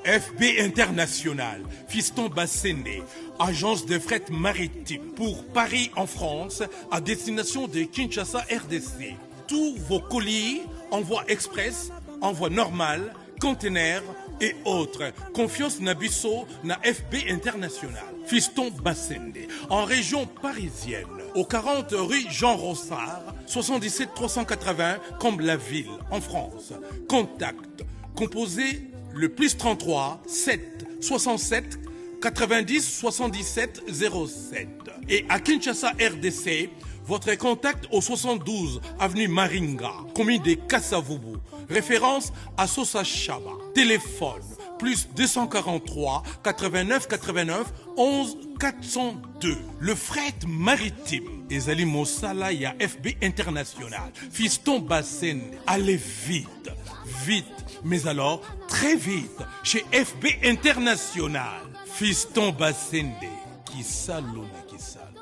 FB International, Fiston Bassende, agence de fret maritime pour Paris en France, à destination de Kinshasa RDC. Tous vos colis, envoi express, envoi normal, conteneur et autres. Confiance Nabisso na FB International. Fiston Bassende, en région parisienne, au 40 rue Jean Rossard, 77 380 Comble-la-Ville, en France. Contact, composé le plus 33 7 67 90 77 07. Et à Kinshasa RDC, votre contact au 72 avenue Maringa, commune de Kassavubu, référence à Sosa Chaba. Téléphone plus 243 89 89 11 402. Le fret maritime. Ezali Mosala ya FB International. Fiston Bassende. Allez vite, vite, mais alors très vite chez FB International. Fiston Bassende. Qui salue, qui salue.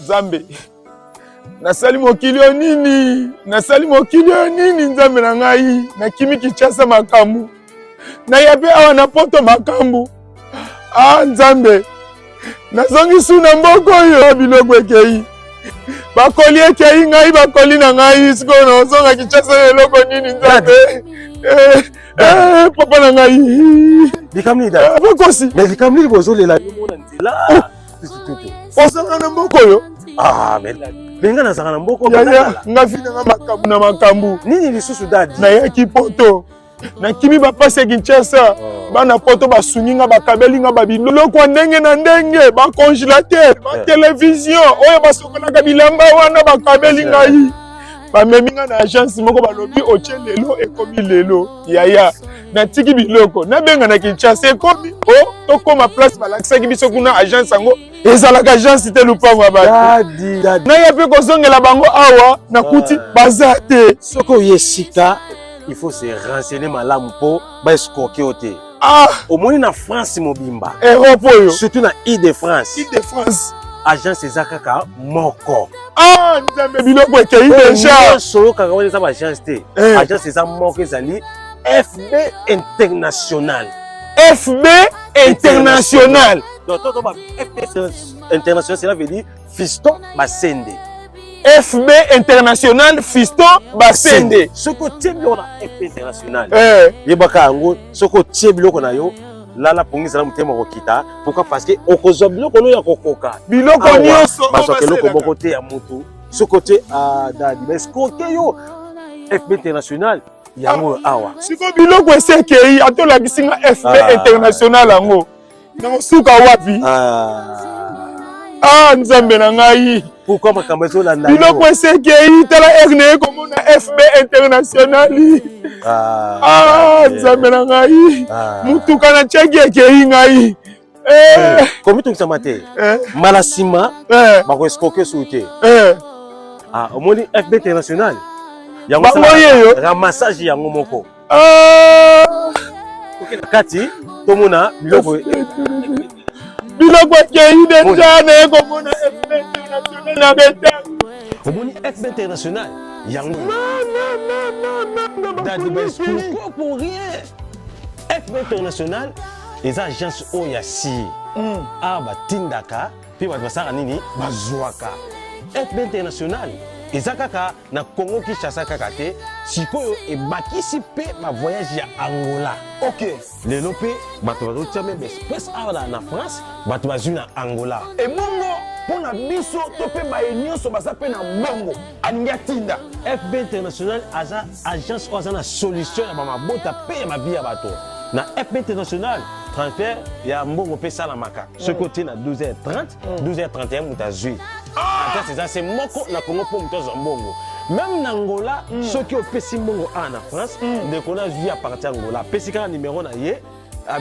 Nzambe. Nasali mokilio nini? Nasali mokilio nini Nzambe na ngai? Na kimi Kinshasa makambu. Na yape awa na poto makambu. Ah Nzambe. Nazongi suna mboko yo biloko ekei. Bakoli ekei ngai bakoli na ngai siko na ozonga Kinshasa eloko nini Nzambe? Papa na ngai. Likamli da. Bakosi. Mais likamli bozolela yo mona nzela. Ozanga na mboko yo. Ah mais benga na zanga na mboko ya nga fina nga makambu na makambu. Nini lisusu dadi? Na yaki poto. Na kimi bapase Kinshasa. Bana poto basungi nga bakabeli nga babiloko ndenge na ndenge, ba congélateur, ba télévision, oyo basokolaka bilamba wana bakabeli ngai. Bamemi nga na agence moko balobi oche lelo ekomi lelo. Yaya na tiki biloko na benga na Kinshasa ekomi tokoma place balakisaki biso kuna agence yango ezalaka agence te lupango ya bato. Dadi. Na yape kozongela bango awa na kuti baza te. Soko yesika il faut se renseigner malamu po ba escroquer ote. Ah, au moins na France mobimba. Europe yo. Surtout na Île-de-France. Île-de-France. Agence ezakaka moko. Ah, Nzambe biloko ekei déjà. Solo kaka wana eza ba agence te. Agence eza moko ezali FB International. FB International. Donc toto ba FB International cela veut dire Fiston Basende. FB International Fiston Basende. Soko tie biloko na FB International. Yebaka yango soko tie biloko na yo lala pongisa na mutema kokita. Pourquoi? Parce que okozwa biloko no ya kokoka. Biloko nyonso basoka eloko moko te ya mutu. Soko te dadi ba escroquer yo FB International yango awa. Siko biloko esekei atolakisi nga FB International yango. Na suka wapi? Ah, Nzambe na ngai. Pourquoi makambo ezolanda yo? Biloko esekei tala erne komona FB International. Nzambe na ngai. Mutuka na cheki ekei ngai. Komi tungisa mate. Malasima bako escroquer soute. Omoni FB International. Yango sa ramassage yango moko. Kati tomona biloko ekei deja na komona FB International na beta. Omoni FB International yango. Dadi ba escroquer pour rien. FB International les agences Oyasi. Batindaka puis basaka nini bazwaka. FB International ezakaka na Congo Kinshasa kaka te sikoyo ebakisi pe ba voyage ya Angola. OK. Lelo pe bato bazotia même espèce awa na France bato bazwi na Angola. Et bongo pona biso to pe ba nyonso baza pe na bongo aninga tinda. FB International aza agence oza na solution ya ba mabota pe ya mabia ya bato. Na FB International transfert ya mbongo pe salamaka. Ce côté na 12h30, 12h31 mutazui. C'est moko na Congo pour mutozo mbongo. Même na Angola, ceux qui ont pesi mbongo en France, ne connaissent via partir Angola. Pesi ka numéro na ye,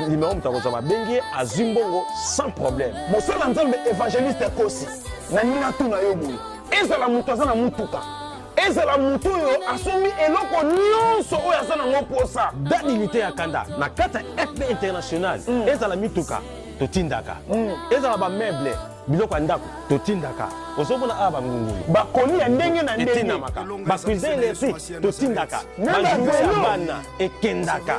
numéro mutakoza ba bengi azimbongo sans problème. Mosala nzambe évangéliste kosi. Na nina tuna yo boy. Ezala mutoza na mutuka. Ezala mutu yo asumi eloko nyonso oyo asa na ngoposa. Dadilité ya kanda na kata FB International. Ezala mituka totindaka. Ezala ba meuble biloko ndako totindaka. Osomona aba ngunguli. Bakoli ya ndenge na ndenge etinamaka. Ba cuisine électrique totindaka. Ba ya bana ekendaka.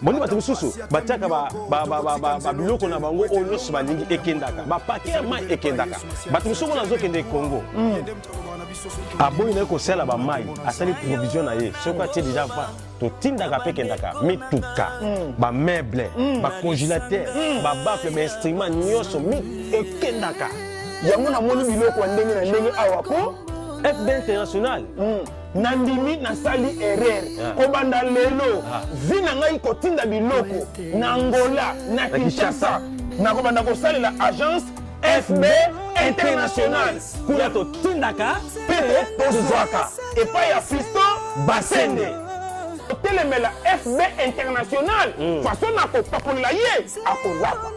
Moni bato mususu batiaka ba biloko na bango oyo nyonso balingi ekendaka. Ba paquet ya mai ekendaka. Bato mususu na zokende Congo. Aboyi na kosala ba mai asali provision na ye. Soko atie déjà va totindaka pe kendaka mituka ba meuble ba congélateur ba bafle ba instrument nyonso ekendaka. Yango na moni biloko ndenge na ndenge awa ko FB International. Nandimi na sali erreur kobanda lelo vina ngai kotinda biloko na Angola na Kinshasa na kobanda kosalela agence FB International kuna totindaka pe tozwaka epai ya Fiston Basende telemela FB International façon na kopakola ye akolapa